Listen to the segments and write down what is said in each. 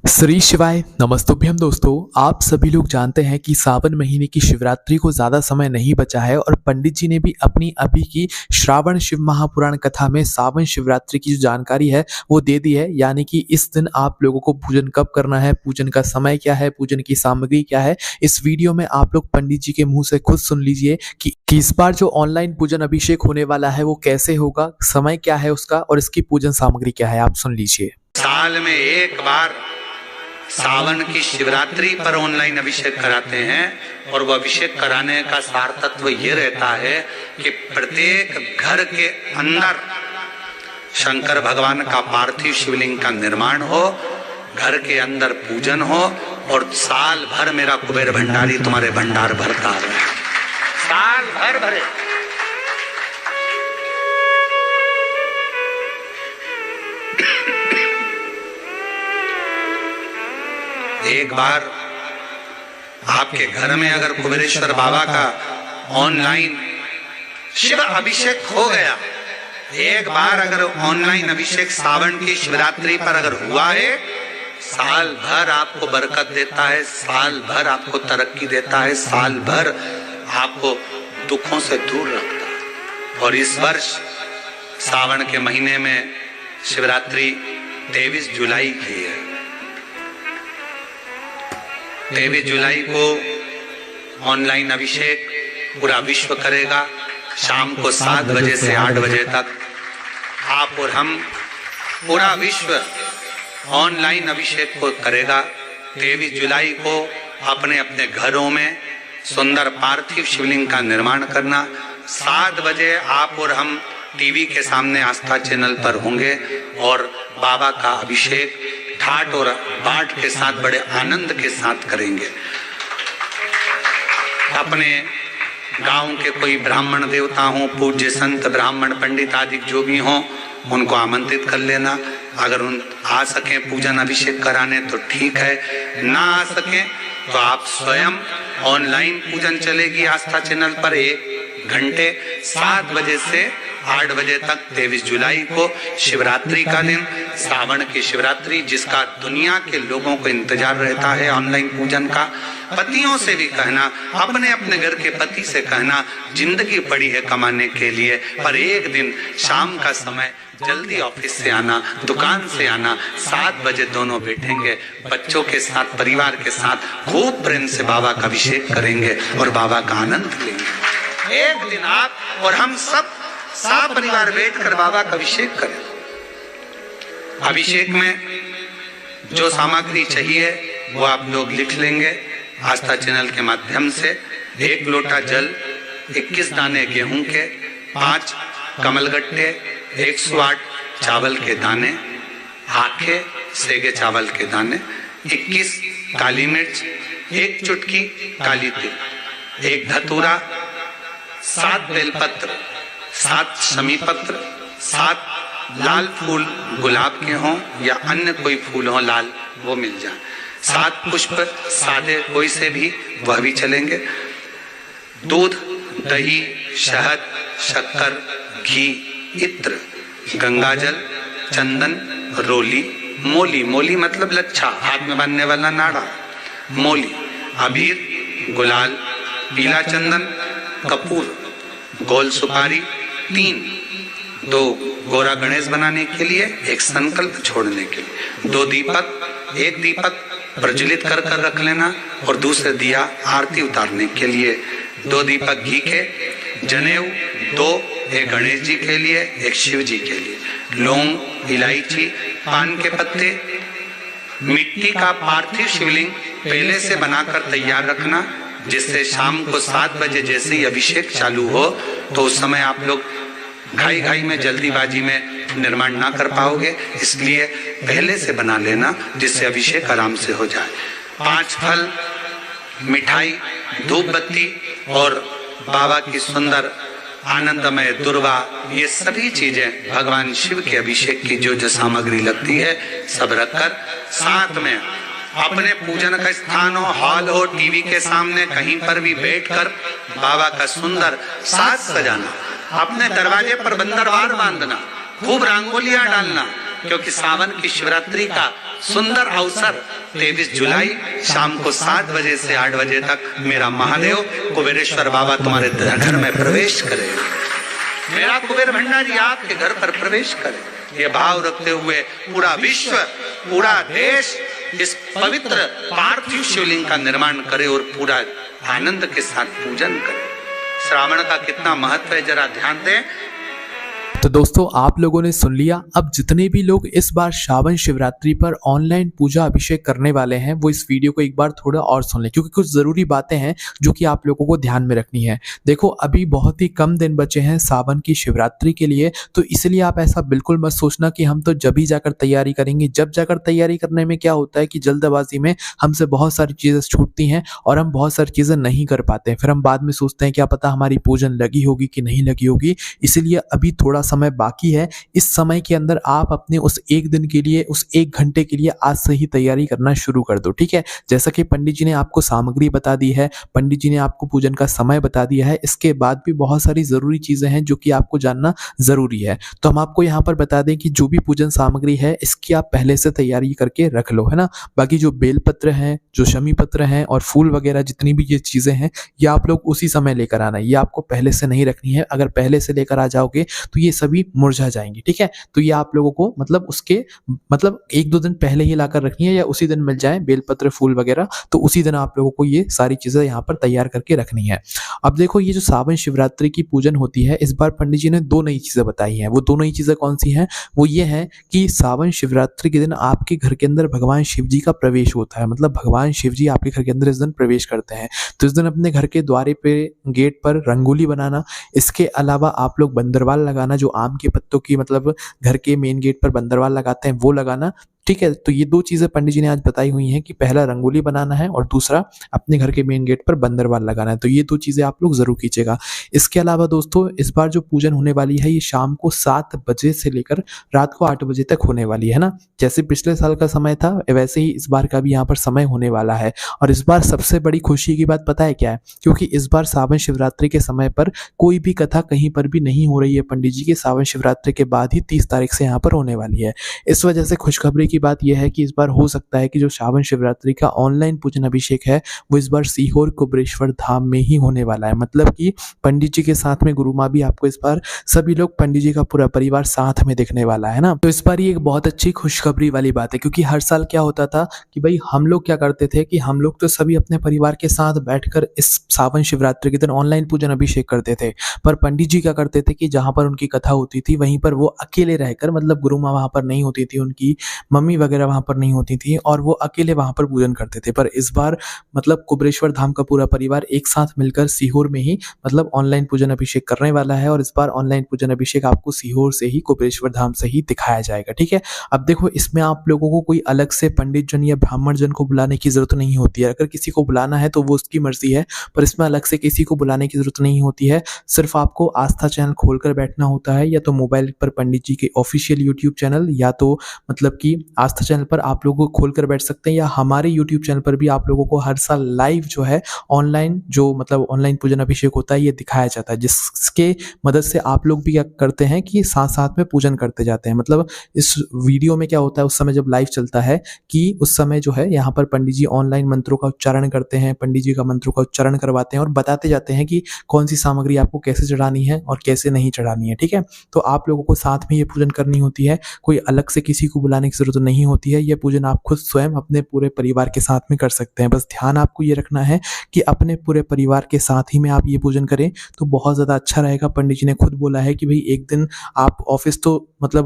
श्री शिवाय नमस्तुभ्यम दोस्तों। आप सभी लोग जानते हैं कि सावन महीने की शिवरात्रि को ज़्यादा समय नहीं बचा है और पंडित जी ने भी अपनी अभी की श्रावण शिव महापुराण कथा में सावन शिवरात्रि की जो जानकारी है वो दे दी है। यानी कि इस दिन आप लोगों को पूजन कब करना है, पूजन का समय क्या है, पूजन की सामग्री क्या है। इस वीडियो में आप लोग पंडित जी के मुंह से खुद सुन लीजिए कि इस बार जो ऑनलाइन पूजन अभिषेक होने वाला है वो कैसे होगा, समय क्या है उसका और इसकी पूजन सामग्री क्या है। आप सुन लीजिए। साल में एक बार सावन की शिवरात्रि पर ऑनलाइन अभिषेक कराते हैं और वो अभिषेक कराने का सार तत्व ये रहता है कि प्रत्येक घर के अंदर शंकर भगवान का पार्थिव शिवलिंग का निर्माण हो, घर के अंदर पूजन हो और साल भर मेरा कुबेर भंडारी तुम्हारे भंडार भरता रहे, साल भर भरे। एक बार आपके घर में अगर कुबेरेश्वर बाबा का ऑनलाइन शिव अभिषेक हो गया, एक बार अगर ऑनलाइन अभिषेक सावन की शिवरात्रि पर अगर हुआ है, साल भर आपको बरकत देता है, साल भर आपको तरक्की देता है, साल भर आपको दुखों से दूर रखता है। और इस वर्ष सावन के महीने में शिवरात्रि 23 जुलाई की है। 23 जुलाई को ऑनलाइन अभिषेक पूरा विश्व करेगा। शाम को 7 बजे से 8 बजे तक आप और हम पूरा विश्व ऑनलाइन अभिषेक को करेगा। 23 जुलाई को अपने अपने घरों में सुंदर पार्थिव शिवलिंग का निर्माण करना। 7 बजे आप और हम टीवी के सामने आस्था चैनल पर होंगे और बाबा का अभिषेक ठाट और बाट के साथ बड़े आनंद के साथ करेंगे। अपने गांव के कोई ब्राह्मण देवता हों, पूज्य संत ब्राह्मण पंडित आदि जो भी हों, उनको आमंत्रित कर लेना। अगर उन आ सके पूजन अभिषेक कराने तो ठीक है, ना आ सके तो आप स्वयं ऑनलाइन पूजन चलेगी आस्था चैनल पर 1 घंटे 7 बजे से 8 बजे तक 23 जुलाई को शिवरात्रि का दिन, सावन की शिवरात्रि जिसका दुनिया के लोगों को इंतजार रहता है ऑनलाइन पूजन का। पतियों से भी कहना, अपने अपने घर के पति से कहना, जिंदगी पड़ी है कमाने के लिए, पर एक दिन शाम का समय जल्दी ऑफिस से आना, दुकान से आना, 7 बजे दोनों बैठेंगे, बच्चों के साथ परिवार के साथ खूब प्रेम से बाबा का अभिषेक करेंगे और बाबा का आनंद लेंगे। एक दिन आप और हम सब परिवार बैठकर बाबा का अभिषेक करें। अभिषेक में जो सामग्री चाहिए वो आप लोग लिख लेंगे आस्था चैनल के माध्यम से। 1 लोटा जल, 21 दाने गेहूं के, 5 कमलगट्टे, 108 चावल के दाने, आखे सेगे चावल के दाने, 21 काली मिर्च, 1 चुटकी काली तिल, 1 धतूरा, 7 बेलपत्र, 7 शमी पत्र, 7 लाल फूल गुलाब के हों या अन्य कोई फूल हो लाल वो मिल जाए, 7 पुष्प सादे कोई से भी वह भी चलेंगे। दूध, दही, शहद, शक्कर, घी, इत्र, गंगाजल, चंदन, रोली, मोली, मोली मतलब लच्छा, हाथ में बांधने वाला नाड़ा, मोली, अबीर, गुलाल, पीला चंदन, कपूर, गोल सुपारी, 2 गोरा गणेश बनाने के लिए, 1 संकल्प छोड़ने के लिए, 2 दीपक, 1 दीपक प्रज्वलित कर रख लेना और दूसरे दिया आरती उतारने के लिए, 2 दीपक घी के, जनेऊ 2, 1 गणेश जी के लिए, 1 शिव जी के लिए, लौंग, इलायची, पान के पत्ते, मिट्टी का पार्थिव शिवलिंग पहले से बनाकर तैयार रखना, जिससे शाम को 7 बजे जैसे ही अभिषेक चालू हो तो उस समय आप लोग घाई में जल्दीबाजी में निर्माण ना कर पाओगे, इसलिए पहले से बना लेना जिससे अभिषेक आराम से हो जाए। 5 फल, मिठाई, धूप बत्ती और बाबा की सुंदर आनंदमय दुर्वा, ये सभी चीजें भगवान शिव के अभिषेक की जो सामग्री लगती है सब रखकर, साथ में अपने पूजन का स्थान हो, हॉल हो, टीवी के सामने कहीं पर भी बैठकर बाबा का सुंदर साज सजाना, अपने दरवाजे पर बंदरवार बांधना, खूब रंगोलियां डालना, क्योंकि सावन की शिवरात्रि का सुंदर अवसर 23 जुलाई शाम को 7 बजे से 8 बजे तक मेरा महादेव कुबेरेश्वर बाबा तुम्हारे घर में प्रवेश करेंगे। मेरा कुबेर भंडारी आपके घर पर प्रवेश करे। ये भाव रखते हुए पूरा विश्व, पूरा देश इस पवित्र पार्थिव शिवलिंग का निर्माण करे और पूरा आनंद के साथ पूजन करे। श्रावण का कितना महत्व है, जरा ध्यान दें। तो दोस्तों, आप लोगों ने सुन लिया। अब जितने भी लोग इस बार श्रावण शिवरात्रि पर ऑनलाइन पूजा अभिषेक करने वाले हैं वो इस वीडियो को एक बार थोड़ा और सुन लें, क्योंकि कुछ ज़रूरी बातें हैं जो कि आप लोगों को ध्यान में रखनी है। देखो, अभी बहुत ही कम दिन बचे हैं सावन की शिवरात्रि के लिए, तो इसलिए आप ऐसा बिल्कुल मत सोचना कि हम तो जब ही जाकर तैयारी करेंगे। जब जाकर तैयारी करने में क्या होता है कि जल्दबाजी में हमसे बहुत सारी चीज़ें छूटती हैं और हम बहुत सारी चीज़ें नहीं कर पाते हैं। फिर हम बाद में सोचते हैं क्या पता हमारी पूजन लगी होगी कि नहीं लगी होगी। इसीलिए अभी थोड़ा समय बाकी है। इस समय के अंदर आप अपने उस एक दिन के लिए, उस 1 घंटे के लिए आज से ही तैयारी करना शुरू कर दो, ठीक है। जैसा कि पंडित जी ने आपको सामग्री बता दी है, पंडित जी ने आपको पूजन का समय बता दिया है, इसके बाद भी बहुत सारी ज़रूरी चीज़ें हैं जो कि आपको जानना ज़रूरी है। तो हम आपको यहाँ पर बता दें कि जो भी पूजन सामग्री है इसकी आप पहले से तैयारी करके रख लो, है ना। बाकी जो बेलपत्र हैं, जो शमी पत्र हैं और फूल वगैरह जितनी भी ये चीज़ें हैं, ये आप लोग उसी समय लेकर आना है। ये आपको पहले से नहीं रखनी है। अगर पहले से लेकर आ जाओगे तो ये सभी मुरझा जाएंगी, ठीक है। तो ये आप लोगों को उसके 1-2 दिन पहले ही लाकर रखनी है, या उसी दिन मिल जाए बेलपत्र फूल वगैरह, तो उसी दिन आप लोगों को ये सारी चीज़ें यहाँ पर तैयार करके रखनी है। अब देखो, ये जो सावन शिवरात्रि की पूजन होती है, इस बार पंडित जी ने 2 नई चीज़ें बताई हैं। वो 2 नई चीज़ें कौन सी हैं? वो ये है कि सावन शिवरात्रि के दिन आपके घर के अंदर भगवान शिव जी का प्रवेश होता है। भगवान शिव जी आपके घर के अंदर इस दिन प्रवेश करते हैं। तो इस दिन अपने घर के द्वारे पे, गेट पर रंगोली बनाना, इसके अलावा आप लोग बंदरवाल लगाना, जो आम के पत्तों की घर के मेन गेट पर बंदरवाल लगाते हैं वो लगाना, ठीक है। तो ये 2 चीज़ें पंडित जी ने आज बताई हुई हैं कि पहला रंगोली बनाना है और दूसरा अपने घर के मेन गेट पर बंदरवाल लगाना है। तो ये 2 चीज़ें आप लोग ज़रूर कीजिएगा। इसके अलावा दोस्तों, इस बार जो पूजन होने वाली है ये शाम को 7 बजे से लेकर रात को 8 बजे तक होने वाली है ना। जैसे पिछले साल का समय था वैसे ही इस बार का भी यहाँ पर समय होने वाला है। और इस बार सबसे बड़ी खुशी की बात पता है क्या है? क्योंकि इस बार सावन शिवरात्रि के समय पर कोई भी कथा कहीं पर भी नहीं हो रही है पंडित जी की। सावन शिवरात्रि के बाद ही 30 तारीख से यहाँ पर होने वाली है। इस वजह से खुशखबरी की बात यह है कि इस बार हो सकता है कि जो सावन शिवरात्रि का ऑनलाइन पूजन अभिषेक है वो इस बार सीहोर कुबेरेश्वर धाम में ही होने वाला है। कि पंडित जी के साथ में गुरु माँ भी आपको इस बार सभी लोग, पंडित जी का पूरा परिवार साथ में दिखने वाला है ना। तो इस बार ये एक बहुत अच्छी खुशखबरी वाली बात है, क्योंकि हर साल क्या होता था कि भाई हम लोग क्या करते थे कि हम लोग तो सभी अपने परिवार के साथ बैठकर इस सावन शिवरात्रि के दिन ऑनलाइन पूजन अभिषेक करते थे, पर पंडित जी क्या करते थे कि जहाँ पर उनकी कथा होती थी वहीं पर वो अकेले रहकर, गुरु माँ वहाँ पर नहीं होती थी, उनकी मम्मी वगैरह वहाँ पर नहीं होती थी और वो अकेले वहाँ पर पूजन करते थे। पर इस बार कुबेरेश्वर धाम का पूरा परिवार एक साथ मिलकर सीहोर में ही ऑनलाइन पूजन अभिषेक करने वाला है। और इस बार ऑनलाइन पूजन अभिषेक आपको सीहोर से ही, कुबेरेश्वर धाम से ही दिखाया जाएगा, ठीक है। अब देखो, इसमें आप लोगों को कोई अलग से पंडित जन या ब्राह्मण जन को बुलाने की जरूरत नहीं होती है। अगर किसी को बुलाना है तो वो उसकी मर्जी है, पर इसमें अलग से किसी को बुलाने की जरूरत नहीं होती है। सिर्फ आपको आस्था चैनल खोलकर बैठना होता है, या तो मोबाइल पर पंडित जी के ऑफिशियल यूट्यूब चैनल, या तो कि आस्था चैनल पर आप लोगों को खोलकर बैठ सकते हैं, या हमारे यूट्यूब चैनल पर भी आप लोगों को हर साल लाइव जो है ऑनलाइन ऑनलाइन पूजन अभिषेक होता है ये दिखाया जाता है, जिसके मदद से आप लोग भी क्या करते हैं कि साथ साथ में पूजन करते जाते हैं। इस वीडियो में क्या होता है, उस समय जब लाइव चलता है कि उस समय जो है यहाँ पर पंडित जी ऑनलाइन मंत्रों का उच्चारण करते हैं, पंडित जी का मंत्रों का उच्चारण करवाते हैं और बताते जाते हैं कि कौन सी सामग्री आपको कैसे चढ़ानी है और कैसे नहीं चढ़ानी है, ठीक है। तो आप लोगों को साथ में ये पूजन करनी होती है, कोई अलग से किसी को बुलाने की जरूरत नहीं होती है। यह पूजन आप खुद स्वयं अपने पूरे परिवार के साथ में कर सकते हैं। बस ध्यान आपको ये रखना है कि अपने पूरे परिवार के साथ ही में आप ये पूजन करें तो बहुत ज़्यादा अच्छा रहेगा। पंडित जी ने खुद बोला है कि भाई एक दिन आप ऑफिस तो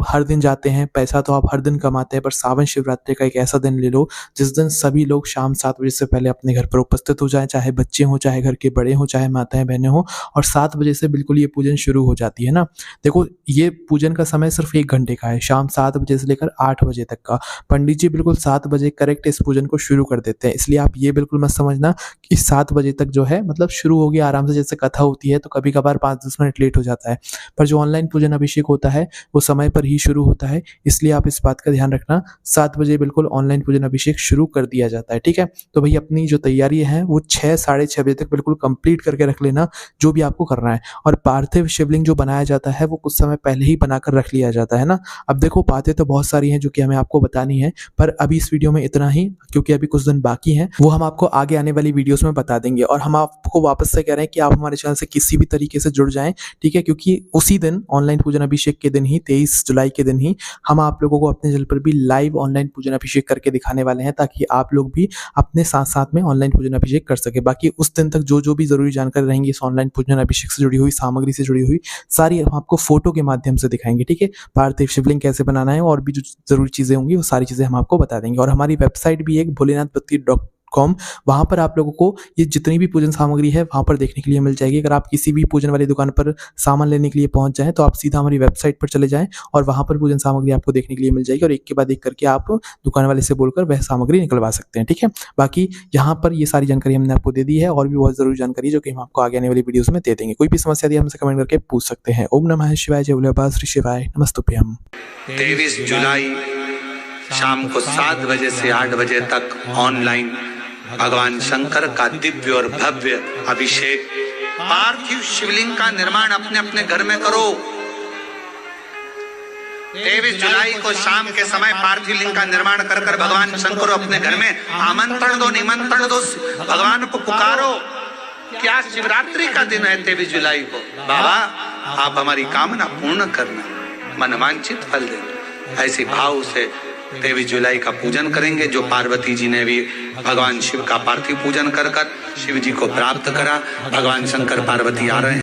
हर दिन जाते हैं, पैसा तो आप हर दिन कमाते हैं, पर सावन शिवरात्रि का एक ऐसा दिन ले लो जिस दिन सभी लोग शाम 7 बजे से पहले अपने घर पर उपस्थित हो जाएं, चाहे बच्चे हों, चाहे घर के बड़े हों, चाहे माताएं बहनें हों, और 7 बजे से बिल्कुल ये पूजन शुरू हो जाती है ना। देखो, ये पूजन का समय सिर्फ 1 घंटे का है, शाम 7 बजे से लेकर 8 बजे तक का। पंडित जी बिल्कुल 7 बजे करेक्ट इस पूजन को शुरू कर देते हैं, इसलिए आप ये बिल्कुल मत समझना कि 7 बजे तक जो है मतलब शुरू हो गया आराम से, जैसे कथा होती है तो कभी कभार 5-10 मिनट लेट हो जाता है, पर जो ऑनलाइन पूजन अभिषेक होता है वो समय पर ही शुरू होता है, इसलिए आप इस बात का ध्यान रखना 7 बजे बिल्कुल ऑनलाइन पूजन अभिषेक शुरू कर दिया जाता है। ठीक है, तो भाई अपनी जो तैयारी है वो 6 साढ़े 6 बजे तक बिल्कुल कंप्लीट करके रख लेना जो भी आपको करना है। और पार्थिव शिवलिंग जो बनाया जाता है वो कुछ समय पहले ही बनाकर रख लिया जाता है ना। अब देखो बातें तो बहुत सारी हैं जो कि हमें आपको बतानी है, पर अभी इस वीडियो में इतना ही, क्योंकि अभी कुछ दिन बाकी हैं, वो हम आपको आगे आने वाली वीडियोस में बता देंगे। और हम आपको वापस से कह रहे हैं कि आप हमारे चैनल से किसी भी तरीके से जुड़ जाएं, ठीक है, क्योंकि उसी दिन ऑनलाइन पूजन अभिषेक के दिन ही 23 जुलाई के दिन ही हम आप लोगों को अपने चैनल पर भी लाइव ऑनलाइन पूजन अभिषेक करके दिखाने वाले हैं, ताकि आप लोग भी अपने साथ साथ में ऑनलाइन पूजन अभिषेक कर सके। बाकी उस दिन तक जो भी जरूरी जानकारी रहेंगी इस ऑनलाइन पूजन अभिषेक से जुड़ी हुई, सामग्री से जुड़ी हुई, सारी हम आपको फोटो के माध्यम से दिखाएंगे। ठीक है, पार्थिव शिवलिंग कैसे बनाना है और भी जो जरूरी चीजें होंगी वो सारी चीजें हम आपको बता देंगे। और हमारी वेबसाइट भी एक भोलेनाथभक्ति.com, वहां पर आप लोगों को ये जितनी भी पूजन सामग्री है वहां पर देखने के लिए मिल जाएगी। अगर आप किसी भी पूजन वाली दुकान पर सामान लेने के लिए पहुंच जाएं तो आप सीधा हमारी वेबसाइट पर चले जाएं और वहां पर पूजन सामग्री आपको देखने के लिए मिल जाएगी, और एक के बाद एक करके आप दुकान वाले से बोलकर वह सामग्री निकलवा सकते हैं। ठीक है, बाकी यहाँ पर ये सारी जानकारी हमने आपको दे दी है, और भी बहुत जरूरी जानकारी जो कि हम आपको आगे आने वाली वीडियोस में दे देंगे। कोई भी समस्या दी हमसे कमेंट करके पूछ सकते हैं। ओम नमः शिवाय, जय भोलेबाबा, श्री शिवाय, नमस्तुभ्यम। 23 जुलाई शाम को 7 बजे से 8 बजे तक ऑनलाइन भगवान शंकर का दिव्य और भव्य अभिषेक। पार्थिव शिवलिंग का निर्माण अपने अपने घर में करो। 23 जुलाई को शाम के समय पार्थिव लिंग का निर्माण कर भगवान शंकर को अपने घर में आमंत्रण दो, निमंत्रण दो, भगवान को पुकारो। क्या शिवरात्रि का दिन है 23 जुलाई को, बाबा आप हमारी कामना पूर्ण करना, मनवांछित फल देना। ऐसे भाव से 23 जुलाई का पूजन करेंगे, जो पार्वती जी ने भी भगवान शिव का पार्थिव पूजन कर शिव जी को प्राप्त करा। भगवान शंकर पार्वती आ रहे हैं।